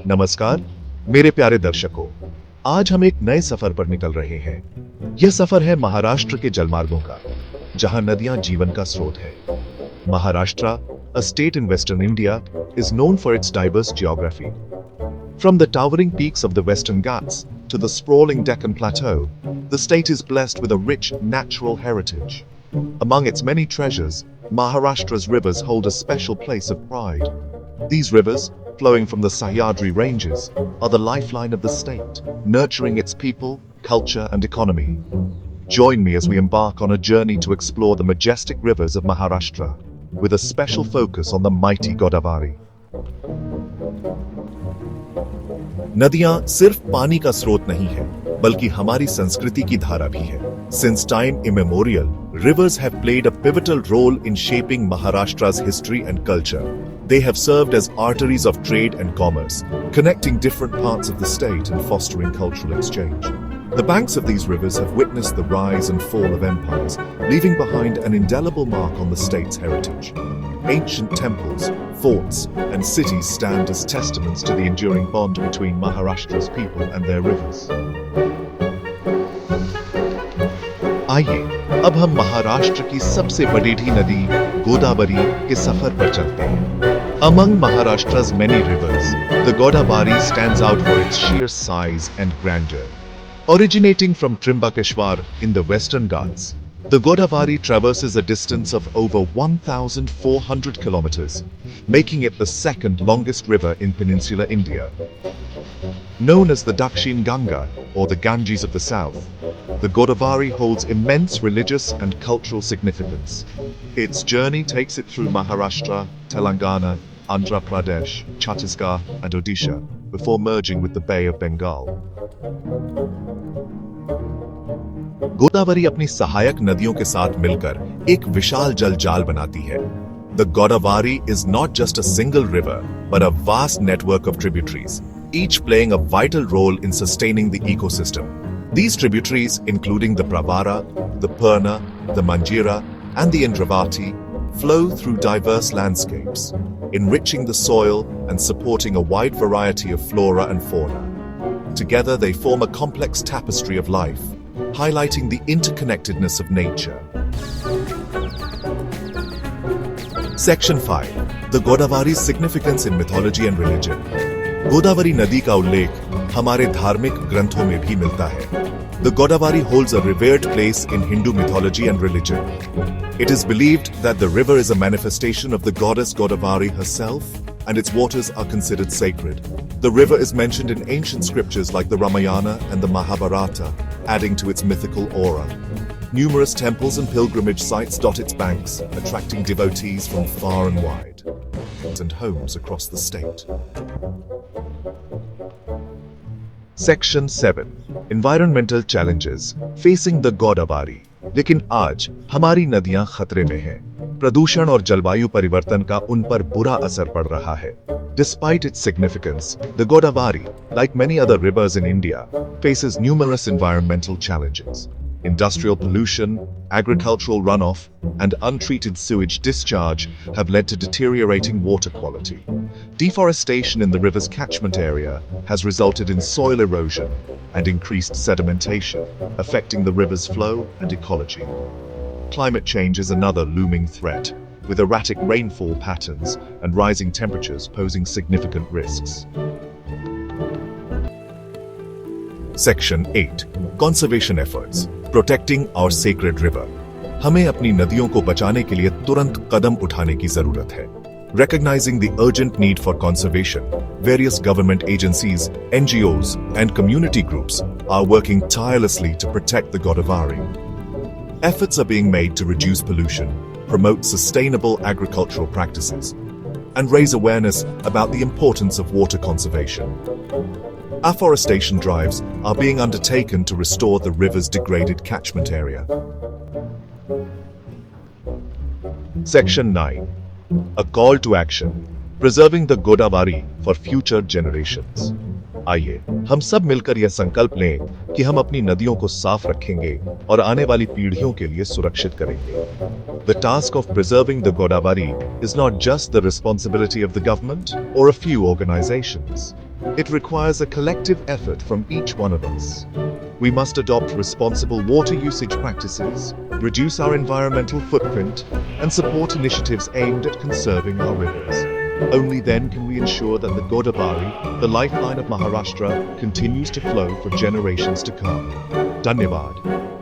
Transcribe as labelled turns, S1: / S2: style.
S1: नमस्कार मेरे प्यारे दर्शकों, आज हम एक नए सफर पर निकल रहे हैं। यह सफर है महाराष्ट्र के जलमार्गों का, जहां नदियां जीवन का स्रोत है। Maharashtra, a state in western India, is known for its diverse geography. From the towering peaks of the Western Ghats to the sprawling Deccan Plateau, the state is blessed with a rich natural heritage. Among its many treasures, Maharashtra's rivers hold a special place of pride. These rivers, flowing from the Sahyadri ranges, are the lifeline of the state, nurturing its people, culture and economy. Join me as we embark on a journey to explore the majestic rivers of Maharashtra, with a special focus on the mighty Godavari. नदियां सिर्फ पानी का स्रोत नहीं है, बल्कि हमारी संस्कृति की धारा भी है. Since time immemorial, rivers have played a pivotal role in shaping Maharashtra's history and culture. They have served as arteries of trade and commerce, connecting different parts of the state and fostering cultural exchange. The banks of these rivers have witnessed the rise and fall of empires, leaving behind an indelible mark on the state's heritage. Ancient temples, forts, and cities stand as testaments to the enduring bond between Maharashtra's people and their rivers. आइए अब हम महाराष्ट्र की सबसे बड़ी नदी गोदावरी के सफर पर चलते हैं. Among Maharashtra's many rivers, the Godavari stands out for its sheer size and grandeur. Originating from Trimbakeshwar in the Western Ghats, the Godavari traverses a distance of over 1,400 kilometers, making it the second longest river in peninsular India. Known as the Dakshin Ganga, or the Ganges of the south, the Godavari holds immense religious and cultural significance. Its journey takes it through Maharashtra, Telangana, Andhra Pradesh, Chhattisgarh, and Odisha, before merging with the Bay of Bengal. Godavari अपनी सहायक नदियों के साथ मिलकर एक विशाल जल जाल बनाती है. The Godavari is not just a single river, but a vast network of tributaries, each playing a vital role in sustaining the ecosystem. These tributaries, including the Pravara, the Purna, the Manjira, and the Indravati, flow through diverse landscapes, enriching the soil and supporting a wide variety of flora and fauna. Together they form a complex tapestry of life, highlighting the interconnectedness of nature. Section 5. The Godavari's significance in mythology and religion. Godavari नदी का उल्लेख हमारे धार्मिक ग्रंथों में भी मिलता है. The Godavari holds a revered place in Hindu mythology and religion. It is believed that the river is a manifestation of the goddess Godavari herself, and its waters are considered sacred. The river is mentioned in ancient scriptures like the Ramayana and the Mahabharata, adding to its mythical aura. Numerous temples and pilgrimage sites dot its banks, attracting devotees from far and wide, and homes across the state. Section 7. Environmental challenges facing the Godavari. लेकिन आज हमारी नदियां खतरे में हैं. प्रदूषण और जलवायु परिवर्तन का उन पर बुरा असर पड़ रहा है. Despite its significance, the Godavari, like many other rivers in India, faces numerous environmental challenges. Industrial pollution, agricultural runoff, and untreated sewage discharge have led to deteriorating water quality. Deforestation in the river's catchment area has resulted in soil erosion and increased sedimentation, affecting the river's flow and ecology. Climate change is another looming threat, with erratic rainfall patterns and rising temperatures posing significant risks. Section 8. Conservation efforts. Protecting our sacred river. हमें अपनी नदियों को बचाने के लिए तुरंत कदम उठाने की जरूरत है. Recognizing the urgent need for conservation, various government agencies, NGOs, and community groups are working tirelessly to protect the Godavari. Efforts are being made to reduce pollution, promote sustainable agricultural practices, and raise awareness about the importance of water conservation. Afforestation drives are being undertaken to restore the river's degraded catchment area. Section 9. A call to action. Preserving the Godavari for future generations. आइए हम सब मिलकर यह संकल्प लें कि हम अपनी नदियों को साफ रखेंगे और आने वाली पीढ़ियों के लिए सुरक्षित करेंगे. The task of preserving the Godavari is not just the responsibility of the government or a few organizations. It requires a collective effort from each one of us. We must adopt responsible water usage practices, reduce our environmental footprint, and support initiatives aimed at conserving our rivers. Only then can we ensure that the Godavari, the lifeline of Maharashtra, continues to flow for generations to come. Dhanyavad.